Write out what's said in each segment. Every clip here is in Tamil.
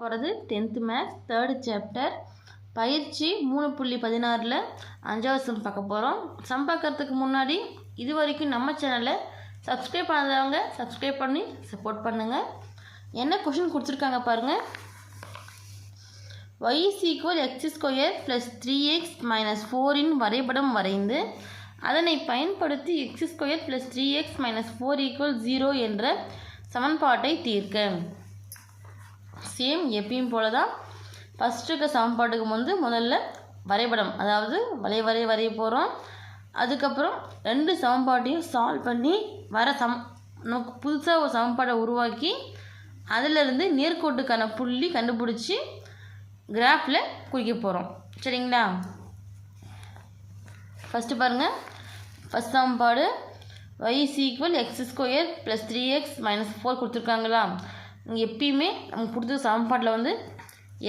போகிறது 10th மேத்ஸ் 3rd சாப்டர் பயிற்சி 3.16ல் 5வது சம் பார்க்க போகிறோம். சம் பார்க்கறதுக்கு முன்னாடி இது வரைக்கும் நம்ம சேனலை சப்ஸ்கிரைப் பண்ணாதவங்க சப்ஸ்கிரைப் பண்ணி சப்போர்ட் பண்ணுங்கள். என்ன கொஷின் கொடுத்துருக்காங்க பாருங்கள். y = x² + 3x - 4 இன் வரைபடம் வரைந்து அதனை பயன்படுத்தி x² + 3x - 4 = 0 என்ற சமன்பாட்டை தீர்க்க. சேம் எப்பயும் போல தான் ஃபஸ்ட்டு இருக்க சமன்பாட்டுக்கு முதல்ல வரைபடம், அதாவது வரைய போகிறோம். அதுக்கப்புறம் ரெண்டு சமன்பாட்டையும் சால்வ் பண்ணி நமக்கு புதுசாக ஒரு சமன்பாட்டை உருவாக்கி அதிலிருந்து நேர்கோட்டுக்கான புள்ளி கண்டுபிடிச்சி கிராஃபில் குறிக்க போகிறோம். சரிங்களா? ஃபஸ்ட்டு பாருங்கள். ஃபஸ்ட் சமன்பாடு y = x² + 3x - 4 கொடுத்துருக்காங்களா. இங்கே எப்பயுமே நமக்கு கொடுத்த சமன்பாட்டில்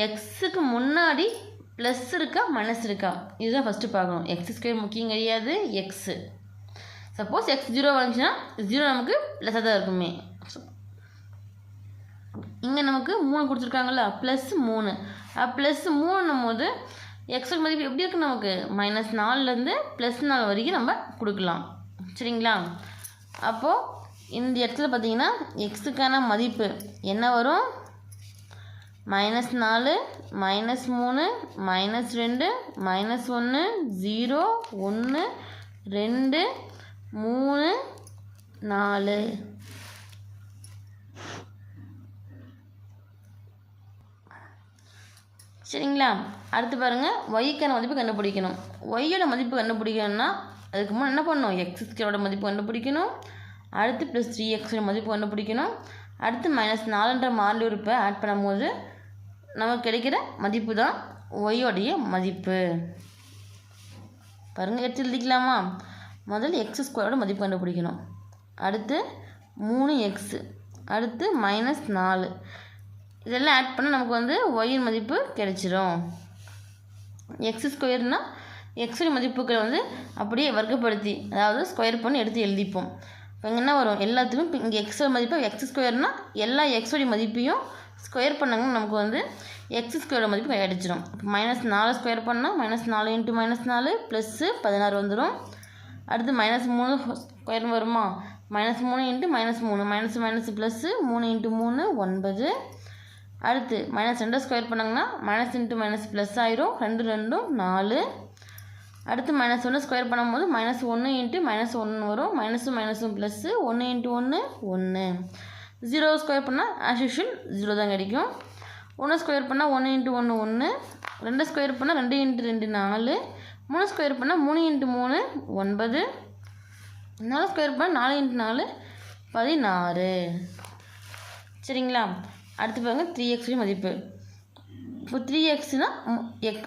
எக்ஸுக்கு முன்னாடி ப்ளஸ் இருக்கா மைனஸ் இருக்கா இதுதான் ஃபஸ்ட்டு பார்க்கணும். x² முக்கியம் கிடையாது, எக்ஸு. சப்போஸ் x 0 வந்துச்சுன்னா 0 நமக்கு ப்ளஸ்ஸாக தான் இருக்குமே. இங்கே நமக்கு 3 கொடுத்துருக்காங்களா, +3. +3ன்னும் போது எக்ஸுக்கு மதிப்பு எப்படி இருக்குது, நமக்கு -4லேருந்து +4 வரைக்கும் நம்ம கொடுக்கலாம். சரிங்களா? அப்போது இந்த இடத்துல பார்த்தீங்கன்னா எக்ஸுக்கான மதிப்பு என்ன வரும், -4 -3 -2 -1 0 1 2 3 4. சரிங்களா? அடுத்து பாருங்கள், ஒய்க்கான மதிப்பு கண்டுபிடிக்கணும். ஒய்யோட மதிப்பு கண்டுபிடிக்கணும்னா அதுக்கு முன்னே என்ன பண்ணணும், x² மதிப்பு கண்டுபிடிக்கணும். அடுத்து +3x மதிப்பு கண்டுபிடிக்கணும். அடுத்து -4ன்ற மாறிலி உறுப்பை ஆட் பண்ணும்போது நமக்கு கிடைக்கிற மதிப்பு தான் ஒய்யோடைய மதிப்பு. பாருங்கள், எடுத்து எழுதிக்கலாமா. முதல்ல x² மதிப்பு கண்டுபிடிக்கணும். அடுத்து 3x, அடுத்து -4. இதெல்லாம் ஆட் பண்ணால் நமக்கு ஒய்யின் மதிப்பு கிடைச்சிரும். x²னா எக்ஸோட மதிப்புகளை அப்படியே வர்க்கப்படுத்தி, அதாவது ஸ்கொயர் பண்ணி எடுத்து எழுதிப்போம். இப்போ இங்கே என்ன வரும், எல்லாத்துக்கும் இப்போ இங்கே எக்ஸோட மதிப்பு x²னா எல்லா எக்ஸோடைய மதிப்பையும் ஸ்கொயர் பண்ணாங்கன்னா நமக்கு x² மதிப்பு கிடைச்சிடும். இப்போ -4 ஸ்கொயர் பண்ணால் -4 × -4 +16 வந்துடும். அடுத்து -3 ஸ்கொயர் வருமா, -3 × -3 -3 +3 × 3 9. அடுத்து -2 ஸ்கொயர் பண்ணாங்கன்னா -× ப்ளஸ் ஆயிரும், 2 2 4. அடுத்து -1 ஸ்கொயர் பண்ணும்போது -1 × -1 வரும், -1 ப்ளஸ் 1 × 1 1. 0 ஸ்கொயர் பண்ணால் ஆஸ் யூஷுவல் 0 தான் கிடைக்கும். 1 ஸ்கொயர் பண்ணால் 1 × 1 1. 2 ஸ்கொயர் பண்ணால் 2 × 2 4. 3 ஸ்கொயர் பண்ணால் 3 × 3 9. 4 ஸ்கொயர் பண்ணால் 4 × 4 16. சரிங்களா? அடுத்து பாருங்கள், 3x மதிப்பு. இப்போ 3xனால்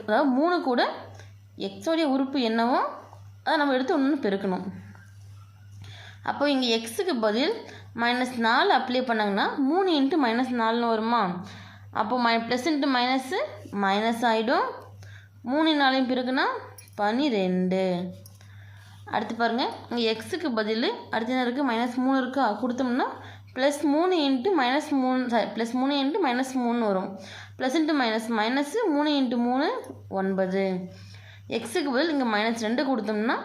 அதாவது 3 கூட எக்ஸோடைய உறுப்பு என்னவோ அதை நம்ம எடுத்து ஒன்று பெருக்கணும். அப்போ இங்கே எக்ஸுக்கு பதில் -4 அப்ளை பண்ணாங்கன்னா 3 × -4ன்னு வருமா. அப்போ ப்ளஸ் × மைனஸு மைனஸ் ஆகிடும். 3 4 பெருக்குனா 12. அடுத்து பாருங்கள், இங்கே எக்ஸுக்கு பதில் அடுத்து என்ன இருக்குது, -3 இருக்கா, கொடுத்தோம்னா +3 × -3 +3 × -3 வரும். Plus × minus minus 3 × 3 9. எக்ஸுக்கு பதில் இங்கே -2 கொடுத்தோம்னா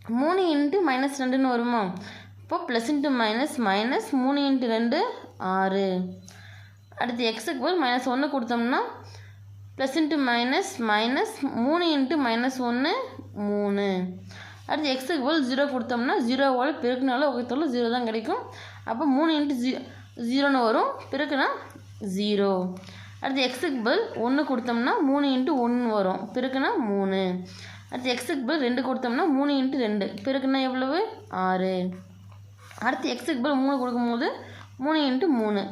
3 × -2ன்னு வருமா. இப்போ ப்ளஸ் × மைனஸ் மைனஸ் 3 × 2 6. அடுத்து எக்ஸுக்கு பதில் -1 கொடுத்தோம்னா ப்ளஸ் × மைனஸ் மைனஸ் 3 × -1 3. அடுத்து எக்ஸுக்கு பதில் 0 கொடுத்தோம்னா 0வோட பெருக்குனால வகுத்தாலும் 0 தான் கிடைக்கும். அப்போ 3 × 0ன்னு வரும், பெருக்குனா 0. அடுத்து எக்ஸுக்கு பதில் 1 கொடுத்தோம்னா 3 × 1 வரும், பெருக்குனா 3. அடுத்து எக்ஸுக்கு பதில் 2 கொடுத்தோம்னா 3 × 2 பெருக்குனா எவ்வளவு, 6. அடுத்து எக்ஸுக்கு பதில் 3 கொடுக்கும்போது 3 × 3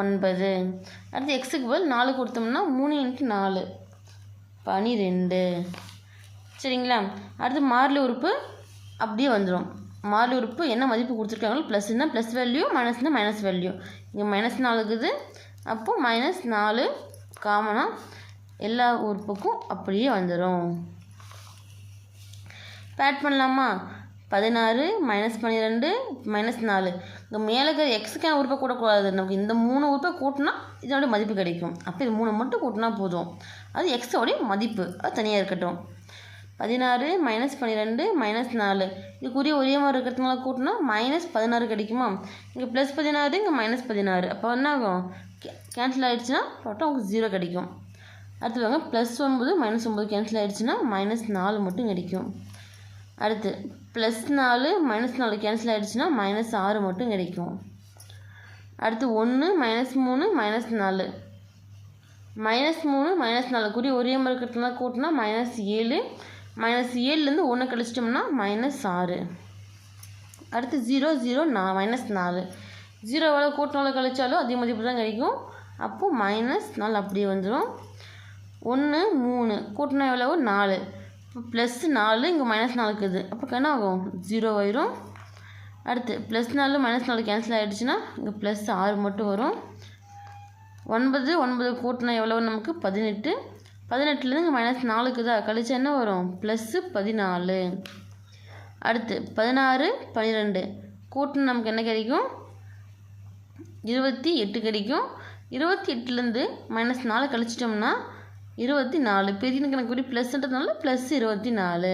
9. அடுத்து எக்ஸுக்கு பதில் 4 கொடுத்தோம்னா 3 × 4 12. சரிங்களா? அடுத்து மாறிலி உறுப்பு அப்படியே வந்துடும். மாறிலி உறுப்பு என்ன மதிப்பு கொடுத்துருக்காங்களோ, ப்ளஸ்னால் ப்ளஸ் வேல்யூ, மைனஸ்னால் மைனஸ் வேல்யூ. இங்கே -4 இருக்குது, அப்போது -4 காமனாக எல்லா உறுப்புக்கும் அப்படியே வந்துடும். இப்போ ஆட் பண்ணலாமா. 16 -12 -4 இங்கே மேலே இருக்கிற எக்ஸுக்கான உறுப்பை கூடக்கூடாது. நமக்கு இந்த 3 உறுப்பை கூட்டினா இதோடைய மதிப்பு கிடைக்கும். அப்போ இது 3 மட்டும் கூட்டினா போதும். அது எக்ஸோடைய மதிப்பு, அது தனியாக இருக்கட்டும். 16 - 12 - 4 இதுக்குரிய ஒரே மாதிரி இருக்கிறதுனால கூட்டினா -16 கிடைக்குமா? இங்கே +16 இங்கே -16. அப்போ என்ன ஆகும்? கேன்சல் ஆகிடுச்சுன்னா டோட்டல் உங்களுக்கு 0 கிடைக்கும். அடுத்து வாங்க +9 - 9 கேன்சல் ஆகிடுச்சுன்னா -4 மட்டும் கிடைக்கும். அடுத்து +4 - 4 கேன்சல் ஆகிடுச்சுன்னா -6 மட்டும் கிடைக்கும். அடுத்து 1 - 3 - 4 -3 - 4 குறி ஒரே மாதிரி இருக்கிறதுனால கூட்டினா -7. -7லேருந்து 1 கழிச்சிட்டோம்னா -6. அடுத்து 0 0 -4 0வால் கூட்டினாலும் கழிச்சாலும் அதே மதிப்பு தான் கிடைக்கும். அப்போது -4 அப்படியே வந்துடும். 1 3 கூட்டினா எவ்வளவு 4. இப்போ +4 இங்கே -4 இருக்குது. அப்போ என்ன ஆகும்? 0 ஆயிரும். அடுத்து +4 - 4 கேன்சல் ஆகிடுச்சுன்னா இங்கே +6 மட்டும் வரும். 9 9 கூட்டினா எவ்வளவு நமக்கு 18. 18லேருந்து இங்கே -4 இருக்குதா, கழிச்சா என்ன வரும்? +14. அடுத்து 16 12 கூட்டினா நமக்கு என்ன கிடைக்கும்? 28 கிடைக்கும். 28லேருந்து -4 கழிச்சிட்டோம்னா 24. பெரிய கணக்கு +ன்றதுனால +24.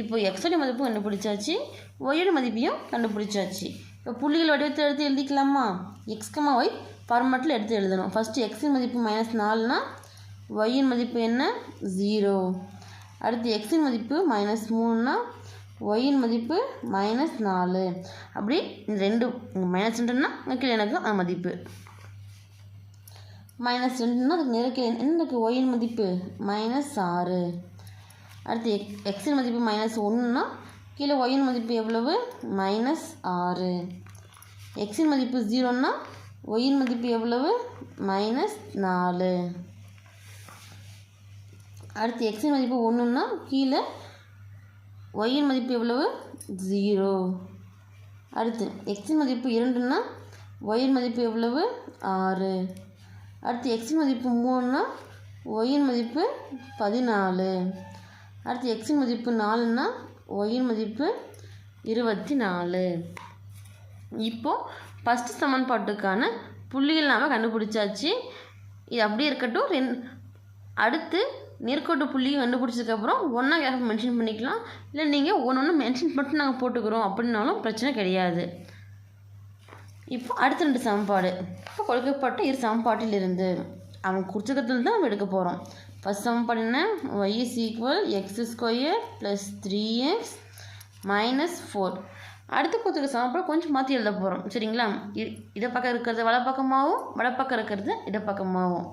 இப்போ எக்ஸோடைய மதிப்பும் கண்டுபிடிச்சாச்சு, ஒய்யோட மதிப்பையும் கண்டுபிடிச்சாச்சு. இப்போ புள்ளிகள் வடிவத்தை எடுத்து எழுதிக்கலாமா? x, y ஃபார்மேட்டில் எடுத்து எழுதணும். ஃபஸ்ட்டு எக்ஸின் மதிப்பு -4னா ஒய்யின் மதிப்பு என்ன? 0. அடுத்து எக்ஸின் மதிப்பு -3னா ஒய்யின் மதிப்பு -4. அப்படி இந்த ரெண்டு -2னா கீழே எனக்கு அந்த மதிப்பு, -2னா அதுக்கு நேரக்கு எனக்கு ஒய்யின் மதிப்பு -6. அடுத்து எக்ஸின் மதிப்பு -1னா கீழே ஒய்யின் மதிப்பு எவ்வளவு? -6. எக்ஸின் மதிப்பு 0னா ஒய்யின் மதிப்பு எவ்வளவு? -4. அடுத்து எக்ஸின் மதிப்பு 1னா கீழே ஒய்யின் மதிப்பு எவ்வளவு? 0. அடுத்து எக்ஸின் மதிப்பு 2னா ஒய்யின் மதிப்பு எவ்வளவு? 6. அடுத்து எக்ஸின் மதிப்பு 3னா ஒய்யின் மதிப்பு 14. அடுத்து எக்ஸின் மதிப்பு 4னா ஒய்யின் மதிப்பு 24. இப்போது ஃபஸ்ட்டு சமன்பாட்டுக்கான புள்ளிகள் நாம் கண்டுபிடிச்சாச்சு. இது அப்படியே இருக்கட்டும். அடுத்து நேர்கோட்டு புள்ளியை கண்டுபிடிச்சதுக்கப்புறம் ஒன்றா கேப் மென்ஷன் பண்ணிக்கலாம். இல்லை நீங்கள் ஒன்று மென்ஷன் மட்டும் நாங்கள் போட்டுக்கிறோம் அப்படின்னாலும் பிரச்சனை கிடையாது. இப்போ அடுத்த 2 சமன்பாடு. இப்போ கொடுக்கப்பட்ட இரு சமன்பாட்டிலிருந்து அவன் குறிச்சக்கத்தில் தான் நம்ம எடுக்க போகிறோம். ஃபஸ்ட் சமன்பாடு என்ன? y = x² + 3x - 4. அடுத்து கொடுத்துருக்க சமன்பாடு கொஞ்சம் மாற்றி எழுத போகிறோம். சரிங்களா? இடப்பக்கம் இருக்கிறது வலப்பக்கமாகவும் வலப்பக்கம் இருக்கிறது இடப்பக்கமாகவும்,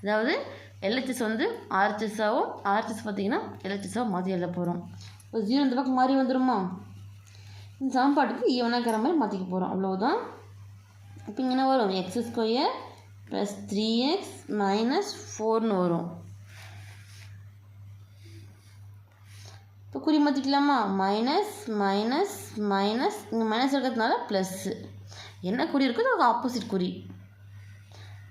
அதாவது LHS வந்து RHSஆகவும் RHS பார்த்திங்கன்னா LHSஆகவும் மாற்றி எழுத போகிறோம். இப்போ 0 இந்த பக்கம் மாறி வந்துடுமா? இந்த சமன்பாட்டுக்கு ஈவனாக்கிற மாதிரி மாற்றிக்க போகிறோம், அவ்வளோதான். இப்போ இங்கே என்ன வரும்? x² + 3x - 4ன்னு வரும். இப்போ குறி மாற்றிக்கலாமா? மைனஸ் மைனஸ் மைனஸ், இங்கே மைனஸ் இருக்கிறதுனால ப்ளஸ்ஸு. என்ன குறி இருக்குதோ அது ஆப்போசிட் குறி.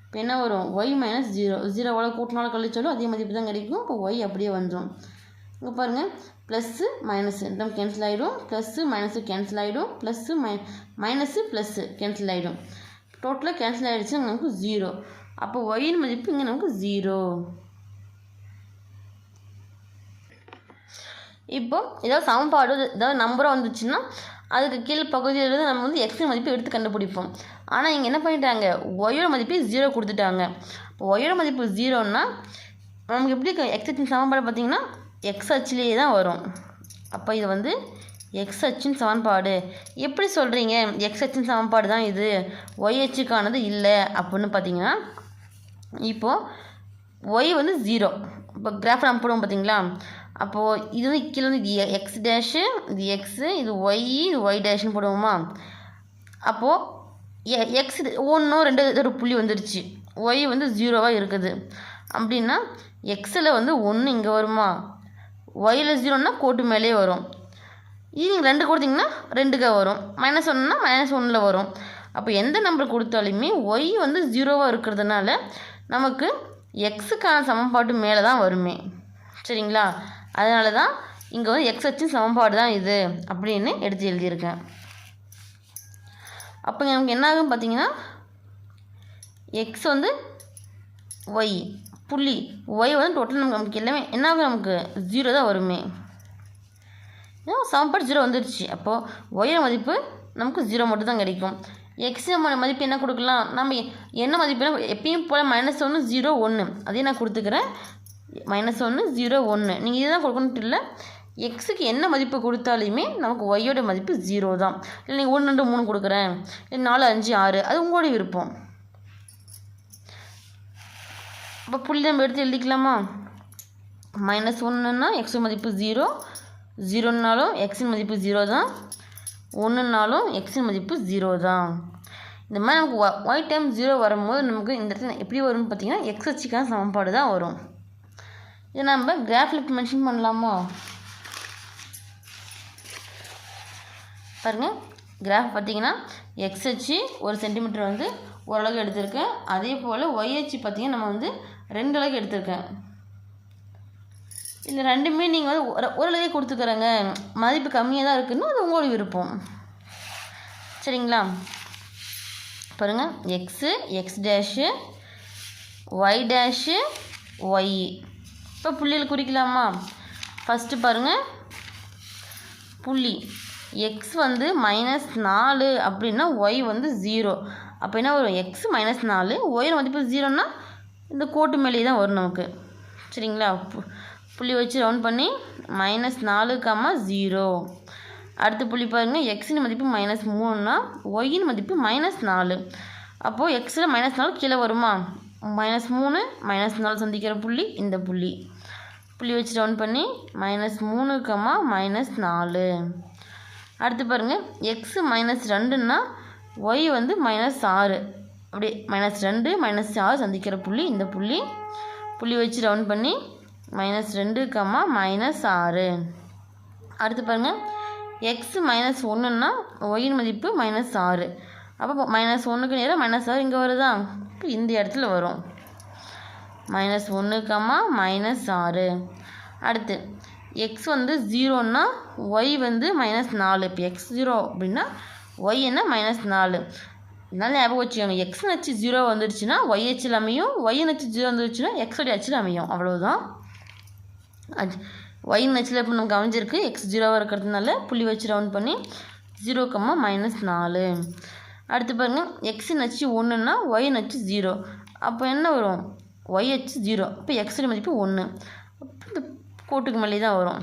இப்போ என்ன வரும்? y - 0. 0வால் கூட்டினாலும் கழிச்சாலும் அதே மதிப்பு தான் கிடைக்கும். இப்போ y அப்படியே வந்துடும். இங்கே பாருங்கள், ப்ளஸ்ஸு மைனஸு நம்ம கேன்சல் ஆகிடும், ப்ளஸ்ஸு மைனஸு கேன்சல் ஆகிடும், ப்ளஸ்ஸு மைனஸு ப்ளஸ்ஸு கேன்சல் ஆகிடும். டோட்டலாக கேன்சல் ஆகிடுச்சுன்னா நமக்கு 0. அப்போ ஒய்யின் மதிப்பு இங்கே நமக்கு 0. இப்போ ஏதாவது சமன்பாடு ஏதாவது நம்பராக வந்துச்சுன்னா அதுக்கு கீழே பகுதியில் நம்ம வந்து எக்ஸின் மதிப்பு எடுத்து கண்டுபிடிப்போம். ஆனால் இங்கே என்ன பண்ணிட்டாங்க? ஒய்யோட மதிப்பு 0 கொடுத்துட்டாங்க. இப்போ ஒய்யோட மதிப்பு 0ன்னா நமக்கு எப்படி எக்ஸின் சமன்பாடு பார்த்திங்கன்னா எக்ஸ் அச்சிலேயே தான் வரும். அப்போ இது வந்து எக்ஸ் அச்சின் சமன்பாடு. எப்படி சொல்கிறீங்க எக்ஸ் அச்சின் சமன்பாடு தான் இது, ஒய் அச்சுக்கானது இல்லை அப்படின்னு பார்த்தீங்கன்னா, இப்போது ஒய் வந்து 0. இப்போ கிராஃப் நம்ம போடுவோம் பார்த்தீங்களா? அப்போது இது வந்து கீழே வந்து இது எக்ஸ் டேஷு, இது எக்ஸு, இது ஒய், இது ஒய் டேஷ்னு போடுவோமா? அப்போது எக்ஸ் 1 2 ஒரு புள்ளி வந்துடுச்சு, ஒய் வந்து 0வாக இருக்குது அப்படின்னா எக்ஸில் வந்து 1 இங்கே வருமா? ஒயில் 0ன்னா கோட்டு மேலே வரும். இது நீங்கள் 2 கொடுத்தீங்கன்னா 2க்கு வரும். -1ன்னா -1ல் வரும். அப்போ எந்த நம்பர் கொடுத்தாலுமே ஒய் வந்து 0வாக இருக்கிறதுனால நமக்கு எக்ஸுக்கான சமன்பாட்டு மேலே தான் வருமே. சரிங்களா? அதனால தான் இங்கே வந்து எக்ஸ் அச்சின் சமன்பாடு தான் இது அப்படின்னு எடுத்து எழுதியிருக்கேன். அப்போ நமக்கு என்ன ஆகும் பார்த்தீங்கன்னா எக்ஸ் வந்து ஒய் புள்ளி ஒய் வந்து டோட்டல் நமக்கு எல்லாமே என்ன ஆகும், நமக்கு 0 தான் வருமே. சமன்பாடு 0 வந்துடுச்சு. அப்போது ஒய்யோட மதிப்பு நமக்கு 0 மட்டும் தான் கிடைக்கும். எக்ஸ் மதிப்பு என்ன கொடுக்கலாம், நம்ம என்ன மதிப்பு எப்பயும் போல் -1 0 1 அதையும் நான் கொடுத்துக்கிறேன். -1 0 1 நீங்கள் இதுதான் கொடுக்கணுன்ட்டு இல்லை. எக்ஸுக்கு என்ன மதிப்பு கொடுத்தாலுமே நமக்கு ஒய்யோட மதிப்பு 0 தான். இல்லை நீங்கள் 1 2 3 கொடுக்குறேன், இல்லை 4 5 6 அது உங்களோட விருப்பம். அப்போ புள்ளி நம்ம எடுத்து எழுதிக்கலாமா? -1ன்னா எக்ஸோட மதிப்பு 0, 0னாலும் எக்ஸின் மதிப்பு 0 தான், 1னாலும் எக்ஸின் மதிப்பு 0 தான். இந்த மாதிரி நமக்கு ஒய் டைம் 0 வரும்போது நமக்கு இந்த இடத்துல எப்படி வரும்னு பார்த்தீங்கன்னா எக்ஸ் அச்சுக்கான சமன்பாடு தான் வரும். இதை நம்ம கிராஃபில் மென்ஷன் பண்ணலாமா? பாருங்கள், கிராஃப் பார்த்தீங்கன்னா எக்ஸ் அச்சு 1 சென்டிமீட்டர் வந்து ஓரளவுக்கு எடுத்திருக்கேன். அதே போல் ஒய் அச்சு பார்த்தீங்கன்னா நம்ம வந்து 2 அளவுக்கு எடுத்திருக்கேன். இல்லை ரெண்டுமே நீங்கள் வந்து ஓரளவுக்கு கொடுத்துக்கிறேங்க, மதிப்பு கம்மியாக தான் இருக்குன்னு அது உங்களோட விருப்பம். சரிங்களா? பாருங்கள், x x dash y dash y. இப்போ புள்ளியில் குறிக்கலாமா? ஃபஸ்ட்டு பாருங்கள், புள்ளி எக்ஸ் வந்து -4 அப்படின்னா ஒய் வந்து 0. அப்போ என்ன வரும், எக்ஸ் -4 ஒய் மதிப்பு 0ன்னா இந்த கோட்டு மேலே தான் வரும் நமக்கு. சரிங்களா? புள்ளி வச்சு ரவுண்ட் பண்ணி -4, 0. அடுத்த புள்ளி பாருங்கள், எக்ஸின் மதிப்பு -3ன்னா ஒய்யின் மதிப்பு -4. அப்போது எக்ஸில் -4 கீழே வருமா? -3 -4 சந்திக்கிற புள்ளி இந்த புள்ளி. புள்ளி வச்சு ரவுண்ட் பண்ணி -3, -4. அடுத்து பாருங்கள், எக்ஸ் -2ன்னா ஒய் வந்து -6. அப்படியே -2 -6 சந்திக்கிற புள்ளி இந்த புள்ளி. புள்ளி வச்சு ரவுண்ட் பண்ணி -2, -6. அடுத்து பாருங்கள், எக்ஸ் -1ன்னா ஒய்யின் மதிப்பு -6. அப்போ -1க்கு நேராக -6 இங்கே வருதா? இப்போ இந்த இடத்துல வரும் -1, -6. அடுத்து எக்ஸ் வந்து 0ன்னா ஒய் வந்து -4. இப்போ எக்ஸ் 0 அப்படின்னா ஒய் என்ன -4. இதனால் ஞாபகம் வச்சுக்கோங்க, எக்ஸ் அச்சு 0 வந்துடுச்சுன்னா ஒய் அச்சில் அமையும், ஒய் அச்சு 0 வந்துடுச்சுன்னா எக்ஸோடைய அச்சில் அமையும். அவ்வளோதான். ஒயின் அச்சில் இப்போ நமக்கு அமைஞ்சிருக்கு, எக்ஸ் 0 இருக்கிறதுனால புள்ளி வச்சு ரவுண்ட் பண்ணி 0, -4. அடுத்து பாருங்கள், எக்ஸின் அச்சு 1ன்னா ஒயின் அச்சு 0. அப்போ என்ன வரும், ஒய் அச்சு 0. இப்போ எக்ஸோட மதிப்பு 1. இந்த கோட்டுக்கு மேலே தான் வரும்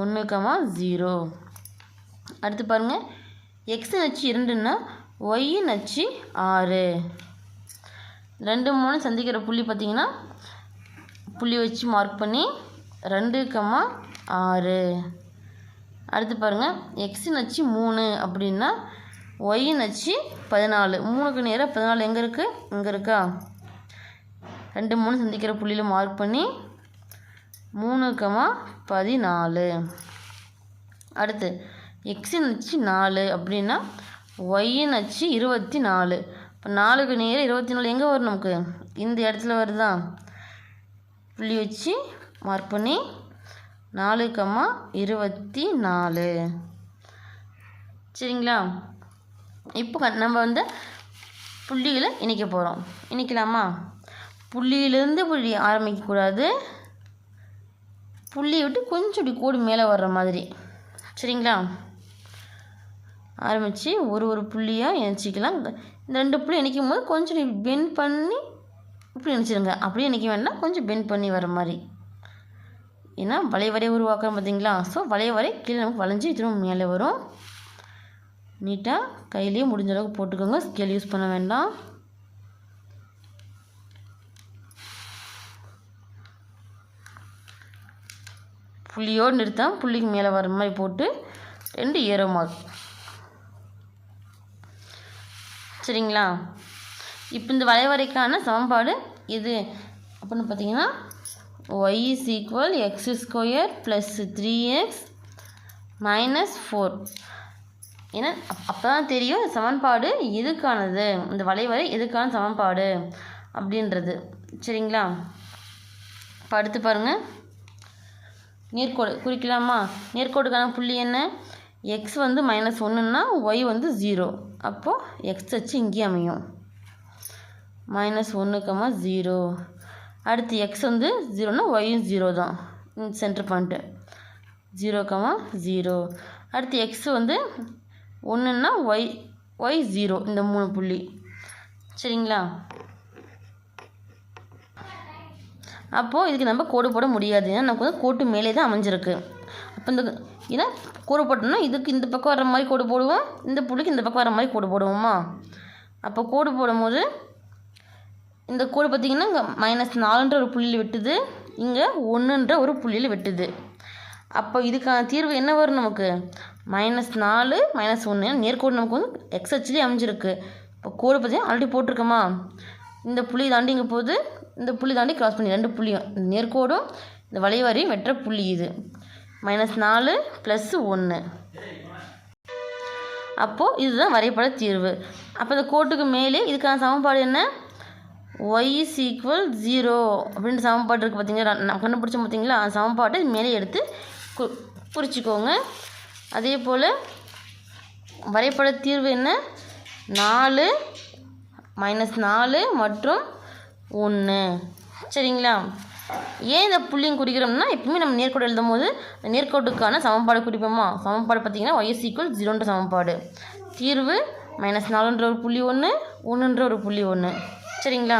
1, 0. அடுத்து பாருங்கள், எக்ஸின் அச்சு 2ன்னா ஒய்யின் அச்சு 6. 2, 3 சந்திக்கிற புள்ளி பார்த்திங்கன்னா புள்ளி வச்சு மார்க் பண்ணி 2, 6. அடுத்து பாருங்கள், எக்ஸின் அச்சு 3 அப்படின்னா ஒய்யின் அச்சு 14. 3க்கு நேராக 14 எங்கே இருக்குது, இங்கே இருக்கா? 2, 3 சந்திக்கிற புள்ளியில் மார்க் பண்ணி 3, 14. அடுத்து எக்ஸின் அச்சு 4 அப்படின்னா ஒய்யின் அச்சு 24. இப்போ 4க்கு நேராக 24 எங்கே வரும் நமக்கு, இந்த இடத்துல வருதா? புள்ளி வச்சு மார்க் பண்ணி 4, 24. சரிங்களா? இப்போ நம்ம வந்து புள்ளிகளை இணைக்க போகிறோம். இணைக்கலாமா? புள்ளியிலேருந்து புள்ளி ஆரம்பிக்கக்கூடாது, புள்ளியை விட்டு கொஞ்சம் இப்படி கோடு மேலே வர்ற மாதிரி. சரிங்களா? ஆரம்பித்து ஒரு புள்ளியாக இணைச்சிக்கலாம். இந்த 2 புள்ளி இணைக்கும் போது கொஞ்சம் பெண்ட் பண்ணி இப்படி இணைச்சிருங்க. அப்படியே இணைக்க வேண்டாம், கொஞ்சம் பெண்ட் பண்ணி வர மாதிரி. ஏன்னா வளைவரை உருவாக்குறோம் பார்த்தீங்களா? ஸோ வளைவரை கீழே நமக்கு வளைஞ்சி திரும்ப மேலே வரும். நீட்டாக கையிலேயே முடிஞ்ச அளவுக்கு போட்டுக்கோங்க, ஸ்கேல் யூஸ் பண்ண வேண்டாம். புள்ளியோடு நிறுத்தாமல் புள்ளிக்கு மேலே வர மாதிரி போட்டு 2 ஏரோ மார்க். சரிங்களா? இப்போ இந்த வளைவரைக்கான சமன்பாடு இது அப்படின்னு பார்த்தீங்கன்னா y = x² + 3x - 4. ஏன்னா அப்போ தான் தெரியும் சமன்பாடு எதுக்கானது, இந்த வளைவரை எதுக்கான சமன்பாடு அப்படின்றது. சரிங்களா? இப்போ அடுத்து பாருங்கள், நேர்கோடு குறிக்கலாமா? நேர்கோடுக்கான புள்ளி என்ன? எக்ஸ் வந்து -1ன்னா ஒய் வந்து 0. அப்போது எக்ஸ் அச்சு இங்கேயும் அமையும். -1, 0. அடுத்து எக்ஸ் வந்து 0னா ஒய்யும் 0 தான். இந்த சென்டர் பாயிண்ட்டு 0, 0. அடுத்து எக்ஸ் வந்து 1ன்னா ஒய் 0. இந்த 3 புள்ளி. சரிங்களா? அப்போது இதுக்கு நம்ம கோடு போட முடியாது. ஏன்னா நமக்கு வந்து கோட்டு மேலே தான் அமைஞ்சிருக்கு. அப்போ ஏன்னா கோடு போட்டோம்னா இதுக்கு இந்த பக்கம் வர மாதிரி கோடு போடுவோம், இந்த புள்ளிக்கு இந்த பக்கம் வர மாதிரி கோடு போடுவோமா? அப்போ கோடு போடும்போது இந்த கோடு பார்த்திங்கன்னா இங்கே -4ன்ற ஒரு புள்ளியில் வெட்டுது, இங்கே 1ன்ற ஒரு புள்ளியில் வெட்டுது. அப்போ இதுக்கான தீர்வு என்ன வரும் நமக்கு? -4, -1. நேர்கோடு நமக்கு வந்து எக்ஸ் அச்சுலேயே அமைஞ்சிருக்கு. இப்போ கோடு பார்த்திங்கன்னா ஆல்ரெடி போட்டிருக்கோமா? இந்த புள்ளி தாண்டி இங்கே போகுது, இந்த புள்ளி தாண்டி கிராஸ் பண்ணி 2 புள்ளியும் நேர்கோடும் இந்த வளைவரையும் வெட்டுற புள்ளி இது. -4 + 1. அப்போது இதுதான் வரைபட தீர்வு. அப்போ இந்த கோட்டுக்கு மேலே இதுக்கான சமன்பாடு என்ன? y = 0 அப்படின்ற சமன்பாடு இருக்குது பார்த்தீங்களா? நான் கண்டுபிடிச்சோம் பார்த்தீங்களா? அந்த சமன்பாட்டை மேலே எடுத்து குறிச்சிக்கோங்க. அதே போல் வரைபட தீர்வு என்ன? 4 -4 மற்றும் 1. சரிங்களா? ஏன் இந்த புள்ளியும் குறிக்கிறோம்னா, எப்பவுமே நம்ம நேர்கோடு எழுதும் போது நேர்கோட்டுக்கான சமன்பாடு குறிப்போமா? சமன்பாடு பார்த்திங்கன்னா y = 0ன்ற சமன்பாடு. தீர்வு -4ன்ற ஒரு புள்ளி 1, 1ன்ற ஒரு புள்ளி 1. சரிங்களா?